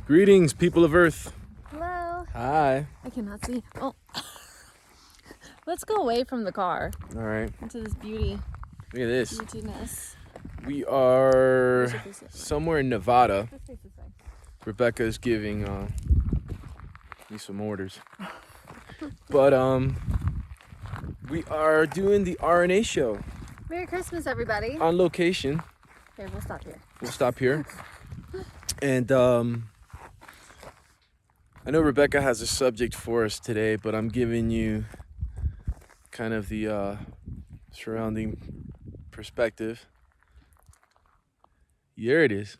Greetings, people of Earth. Hello. Hi. I cannot see. Oh. Let's go away from the car. All right. Into this beauty. Look at this. Beautiness. We are somewhere in Nevada. Rebecca's giving me some orders. But we are doing the RNA show Merry Christmas, everybody. on location. Here, we'll stop here. We'll stop here. And I know Rebecca has a subject for us today, but I'm giving you kind of the surrounding perspective. Here it is.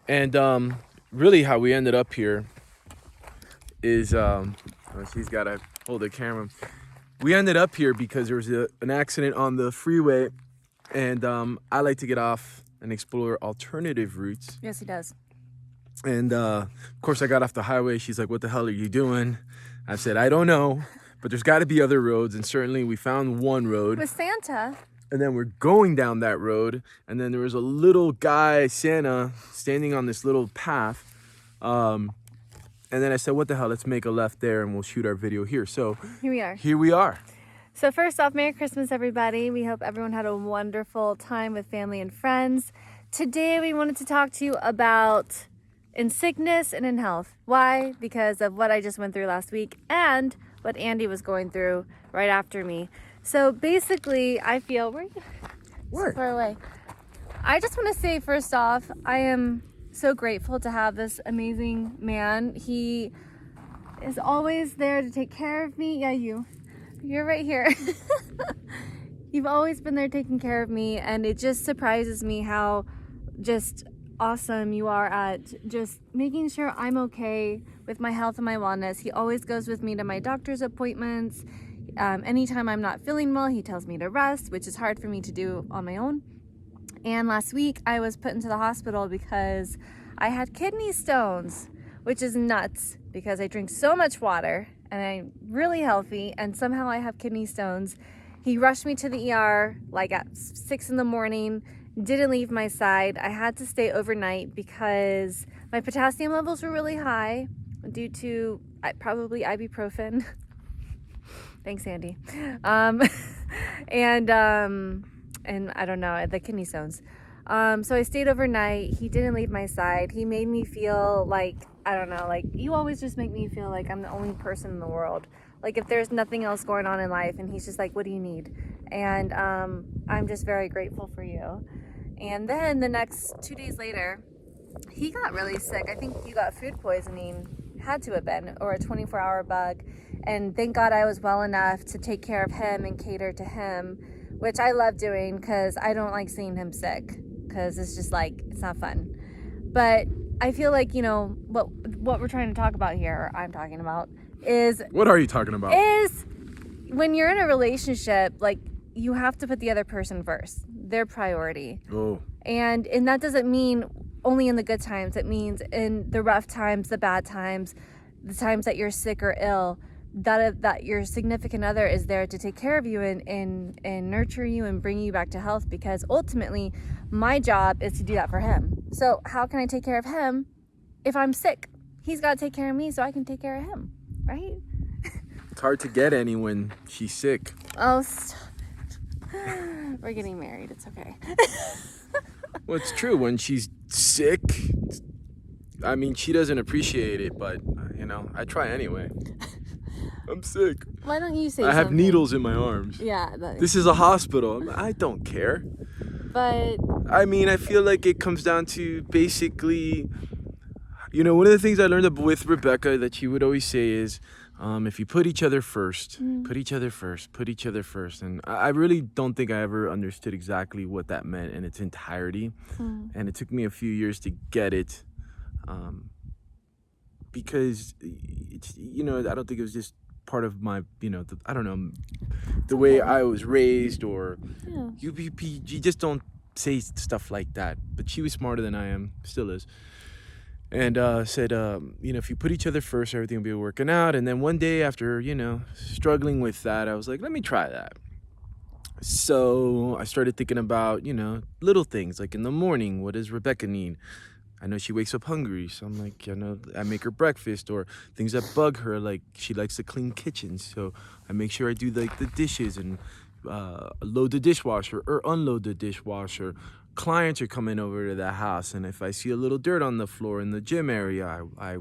And really how we ended up here is, she's got to hold the camera. We ended up here because there was an accident on the freeway, and I like to get off and explore alternative routes. Yes, he does. And of course, I got off the highway. She's like, "What the hell are you doing?" I said, "I don't know, but there's got to be other roads." And certainly we found one road. With Santa. And then we're going down that road. And then there was a little guy, Santa, standing on this little path. And then I said, "What the hell? Let's make a left there and we'll shoot our video here." So Here we are. here we are. So first off, Merry Christmas, everybody. We hope everyone had a wonderful time with family and friends. Today, we wanted to talk to you about in sickness and in health. Why? Because of what I just went through last week and what Andy was going through right after me. So basically, I feel Where? so far away. I just want to say, first off, I am so grateful to have this amazing man. He is always there to take care of me. Yeah, you're right here. You've always been there taking care of me, and it just surprises me how just awesome you are at just making sure I'm okay with my health and my wellness. He always goes with me to my doctor's appointments. Anytime I'm not feeling well, he tells me to rest, which is hard for me to do on my own. And last week I was put into the hospital because I had kidney stones, which is nuts because I drink so much water and I'm really healthy, and somehow I have kidney stones. He rushed me to the ER like at 6 in the morning. Didn't leave my side. I had to stay overnight because my potassium levels were really high due to probably ibuprofen. Thanks, Andy. And I don't know, the kidney stones. So I stayed overnight. He didn't leave my side. He made me feel like, I don't know, like you always just make me feel like I'm the only person in the world. Like if there's nothing else going on in life, and he's just like, "What do you need?" And I'm just very grateful for you. And then the next 2 days later, he got really sick. I think he got food poisoning, had to have been, or a 24-hour bug. And thank God I was well enough to take care of him and cater to him, which I love doing because I don't like seeing him sick because it's just like, it's not fun. But I feel like, you know, what we're trying to talk about here, or I'm talking about, is... What are you talking about? Is when you're in a relationship, like, you have to put the other person first. Their priority. Oh. And that doesn't mean only in the good times. It means in the rough times, the bad times, the times that you're sick or ill, that your significant other is there to take care of you and nurture you and bring you back to health, because ultimately my job is to do that for him. So how can I take care of him if I'm sick? He's got to take care of me so I can take care of him, right? It's hard to get any when she's sick. Oh, stop. We're getting married. It's okay. Well, it's true. When she's sick, I mean, she doesn't appreciate it, but, you know, I try anyway. I'm sick. Why don't you say I have something? needles in my arms. Yeah. This is a hospital. I don't care. But... I mean, I feel like it comes down to basically, you know, one of the things I learned with Rebecca that she would always say is, if you put each other first, put each other first, put each other first. And I really don't think I ever understood exactly what that meant in its entirety. And it took me a few years to get it. Because, it's, you know, I don't think it was just part of my, you know, I don't know, the way I was raised, or you just don't say stuff like that. But she was smarter than I am, still is. And said, you know, if you put each other first, everything will be working out. And then one day after, you know, struggling with that, I was like, let me try that. So I started thinking about, you know, little things like in the morning, what does Rebecca need? I know she wakes up hungry, so I'm like, I make her breakfast, or things that bug her, like she likes to clean kitchens, so I make sure I do like the dishes and load the dishwasher or unload the dishwasher. Clients are coming over to the house, and if I see a little dirt on the floor in the gym area, I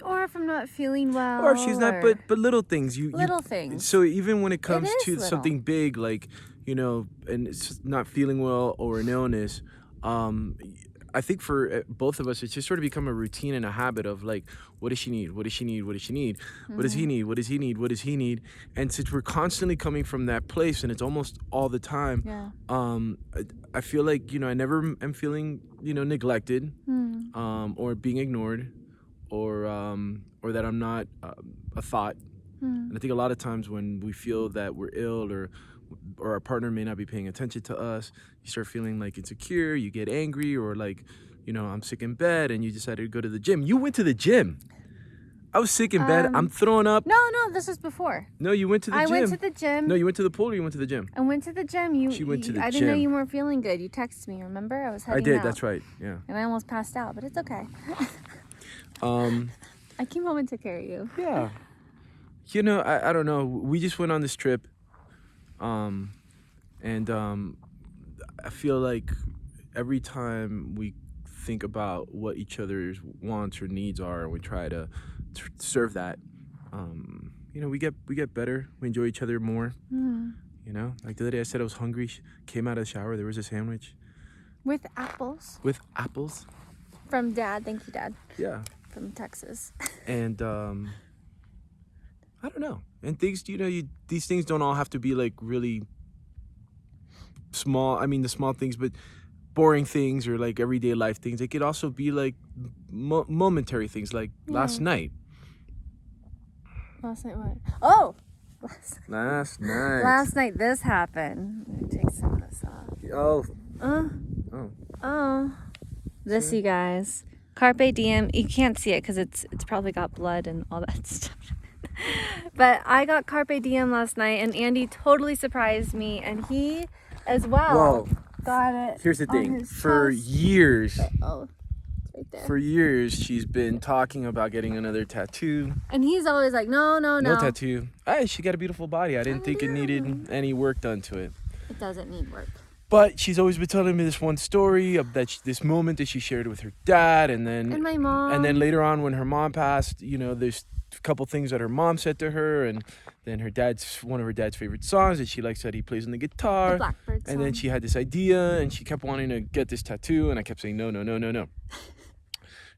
or if I'm not feeling well, or if she's not, but little things, little things. So even when it comes is to little. something big, like and it's just not feeling well or an illness, I think for both of us, it's just sort of become a routine and a habit of like, what does she need? What does she need? What does she need? What does he need? What does he need? What does he need? And since we're constantly coming from that place, and it's almost all the time, I feel like I never am feeling neglected, or being ignored, or that I'm not a thought. And I think a lot of times when we feel that we're ill, or our partner may not be paying attention to us, you start feeling like insecure, you get angry, or like, I'm sick in bed and you decided to go to the gym. You went to the gym. I was sick in bed. I'm throwing up. No, this was before. No, you went to the gym. I went to the gym. No, you went to the pool, or you went to the gym? I went to the gym. She went to the gym. I didn't know you weren't feeling good. You texted me, remember? I was heading I did, out. that's right, yeah. And I almost passed out, but it's okay. I came home and took care of you. Yeah. I don't know. We just went on this trip. And I feel like every time we think about what each other's wants or needs are, and we try to serve that, we get better. We enjoy each other more. Like the other day I said I was hungry. Came out of the shower, there was a sandwich with apples. With apples. From Dad. Thank you, Dad. Yeah. From Texas. And I don't know. And things, these things don't all have to be like really small. I mean, the small things, but boring things, or like everyday life things. It could also be like momentary things, like last night. Last night what? Oh! Last night. Last night this happened. I'm gonna take some of this off. Oh. This, you guys. Carpe diem. You can't see it because it's probably got blood and all that stuff. But I got carpe diem last night, and Andy totally surprised me, and he as well got it. Here's the thing. For years, it's right there. For years, she's been talking about getting another tattoo. And he's always like, no. No tattoo. She got a beautiful body. I didn't think it needed any work done to it. It doesn't need work. But she's always been telling me this one story of this moment that she shared with her dad, and my mom. And then later on, when her mom passed, there's a couple things that her mom said to her, and then one of her dad's favorite songs that she likes that he plays on the guitar. The Blackbird song. And then she had this idea, and she kept wanting to get this tattoo, and I kept saying no.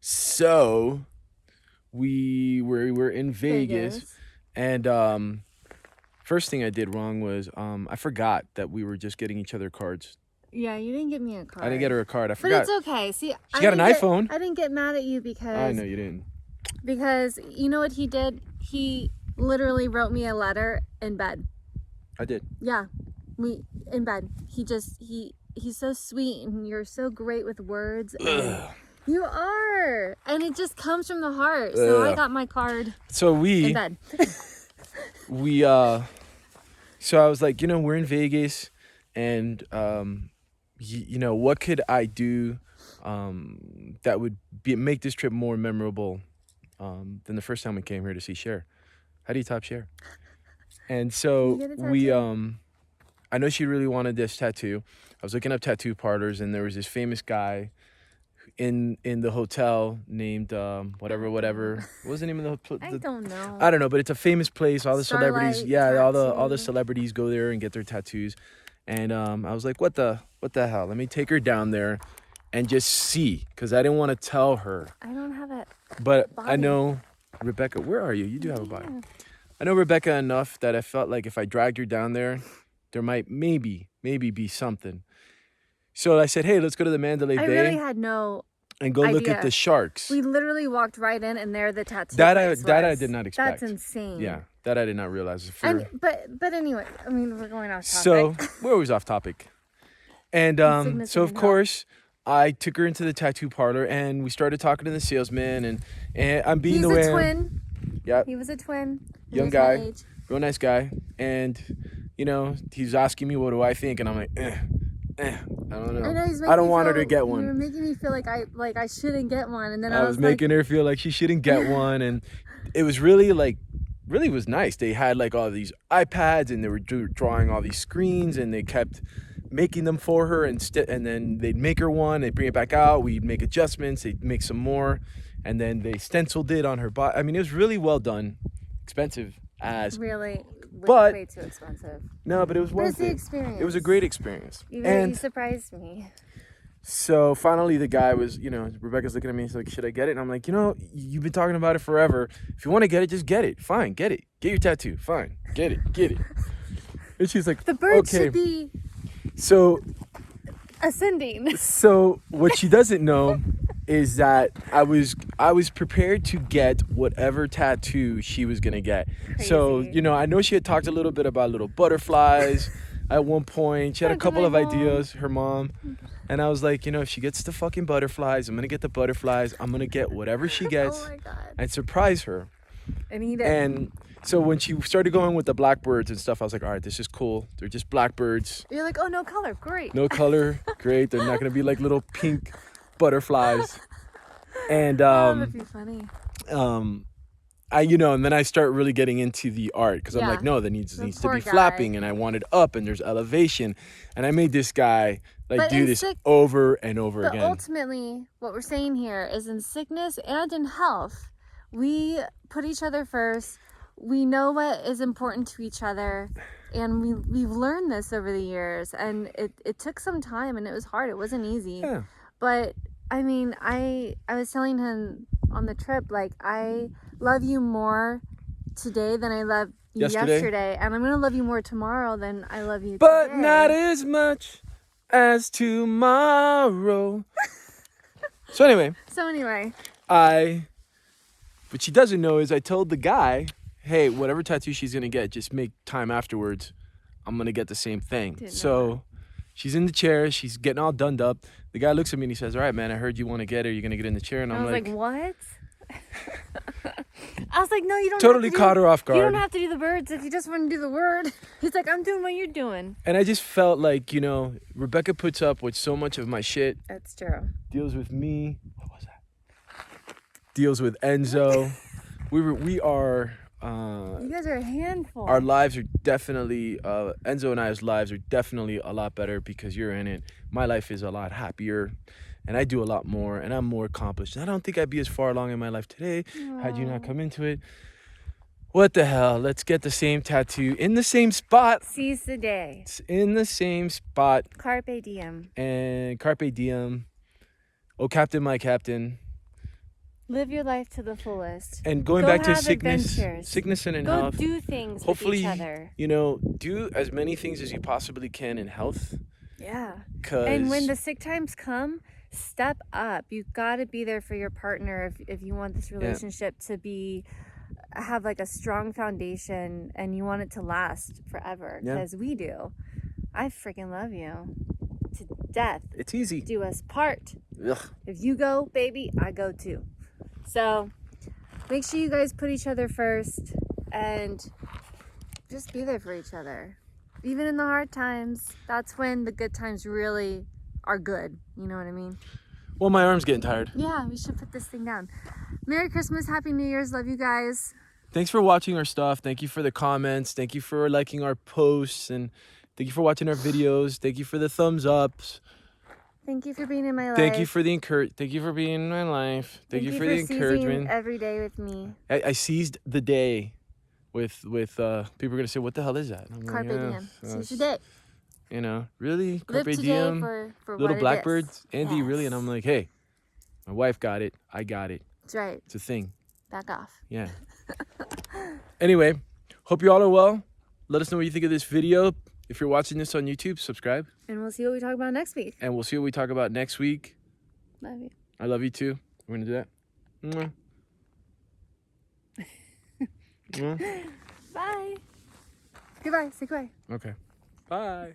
So we were in Vegas. And first thing I did wrong was I forgot that we were just getting each other cards. Yeah, you didn't get me a card. I didn't get her a card. I forgot. But it's okay. See, she got an iPhone. I didn't get mad at you because... I know you didn't. Because you know what he did? He literally wrote me a letter in bed. I did. Yeah, in bed. He's so sweet, and you're so great with words. And you are, and it just comes from the heart. So I got my card. So in bed. So I was like, we're in Vegas, and what could I do that would make this trip more memorable than the first time we came here to see Cher? How do you top Cher? And so I know she really wanted this tattoo. I was looking up tattoo parlors, and there was this famous guy in the hotel named whatever. What was the name of the I don't know. I don't know, but it's a famous place. All the Starlight celebrities, all the celebrities go there and get their tattoos. And I was like, what the hell? Let me take her down there and just see, because I didn't want to tell her. I don't have it. But body. I know Rebecca. Where are you? You do have a body. I know Rebecca enough that I felt like if I dragged her down there might maybe be something. So I said, hey, let's go to the Mandalay Bay. I really had no and go idea. Look at the sharks. We literally walked right in, and there the tattoo that place I did not expect. That's insane. Yeah, that I did not realize. But anyway, I mean, we're going off topic. So we're always off topic. And so of course I took her into the tattoo parlor, and we started talking to the salesman, and I'm being He's a twin. Yeah. He was a twin. Young guy, real nice guy, and he's asking me what do I think, and I'm like, I don't know. I know, I don't want her to get You were one. making me feel like I shouldn't get one, and then I was making her feel like she shouldn't get one, and it was really was nice. They had like all these iPads, and they were drawing all these screens, and they kept making them for her, and then they'd make her one, they'd bring it back out, we'd make adjustments, they'd make some more, and then they stenciled it on her body. I mean, it was really well done. Expensive as really, but way too expensive. no, but it was worth the it. experience. It was a great experience. You surprised me. So finally the guy was, Rebecca's looking at me, he's like, should I get it? And I'm like, you've been talking about it forever. If you want to get it, just get it. Fine, get it. Get your tattoo. Fine, get it. And she's like, The bird okay. should be So ascending. So what she doesn't know is that I was prepared to get whatever tattoo she was gonna get. Crazy. So I know she had talked a little bit about little butterflies at one point. She had a couple of ideas, her mom, and I was like, if she gets the fucking butterflies, I'm gonna get the butterflies. I'm gonna get whatever she gets Oh my God. and surprise her. And he did. And so when she started going with the blackbirds and stuff, I was like, all right, this is cool. They're just blackbirds. You're like, oh, no color, great. No color, great. They're not gonna be like little pink butterflies. And that'd be funny. and then I start really getting into the art, because I'm like, no, that needs to be flapping, and I want it up, and there's elevation, and I made this guy do this over and over again. But ultimately, what we're saying here is, in sickness and in health, we put each other first. We know what is important to each other, and we've learned this over the years, and it took some time, and it was hard. It wasn't easy. Yeah. But I mean, I was telling him on the trip, like, I love you more today than I loved you yesterday, and I'm gonna love you more tomorrow than I love you but today. not as much as tomorrow. So anyway, what she doesn't know is I told the guy, hey, whatever tattoo she's gonna get, just make time afterwards. I'm gonna get the same thing. So she's in the chair, she's getting all done up. The guy looks at me and he says, all right, man, I heard you want to get her. You're gonna get in the chair. And I'm like, what? I was like, no, you don't. Totally caught her off guard. You don't have to do the birds if you just want to do the word. He's like, I'm doing what you're doing. And I just felt like, Rebecca puts up with so much of my shit. That's true. Deals with me. What was that? Deals with Enzo. We are. You guys are a handful. Our lives are definitely, Enzo and I's lives are definitely a lot better because you're in it. My life is a lot happier, and I do a lot more, and I'm more accomplished. And I don't think I'd be as far along in my life today had you not come into it. What the hell? Let's get the same tattoo in the same spot. Seize the day. It's in the same spot. Carpe diem. And carpe diem. Oh, Captain, my Captain. Live your life to the fullest. And going back to sickness and in health. Go do things hopefully, with each other. Do as many things as you possibly can in health. Yeah. And when the sick times come, step up. You've got to be there for your partner if you want this relationship to have like a strong foundation, and you want it to last forever, because we do. I freaking love you to death. It's easy. Do us part. Ugh. If you go, baby, I go too. So make sure you guys put each other first and just be there for each other. Even in the hard times, that's when the good times really are good. You know what I mean? Well, my arm's getting tired. Yeah, we should put this thing down. Merry Christmas, Happy New Year's, love you guys. Thanks for watching our stuff. Thank you for the comments. Thank you for liking our posts, and thank you for watching our videos. Thank you for the thumbs ups. Thank you for being in my life. Thank you for the Thank you for being in my life. Thank you for the encouragement. Every day with me. I seized the day with people are gonna say, what the hell is that? And I'm Carpe diem. Seize the day. Really? Live Carpe today diem. For Little what blackbirds. it is. Andy, really? And I'm like, hey, my wife got it. I got it. That's right. It's a thing. Back off. Yeah. Anyway, hope you all are well. Let us know what you think of this video. If you're watching this on YouTube, subscribe. And we'll see what we talk about next week. And we'll see what we talk about next week. Love you. I love you too. We're going to do that. Mwah. Bye. Goodbye. Say goodbye. Okay. Bye.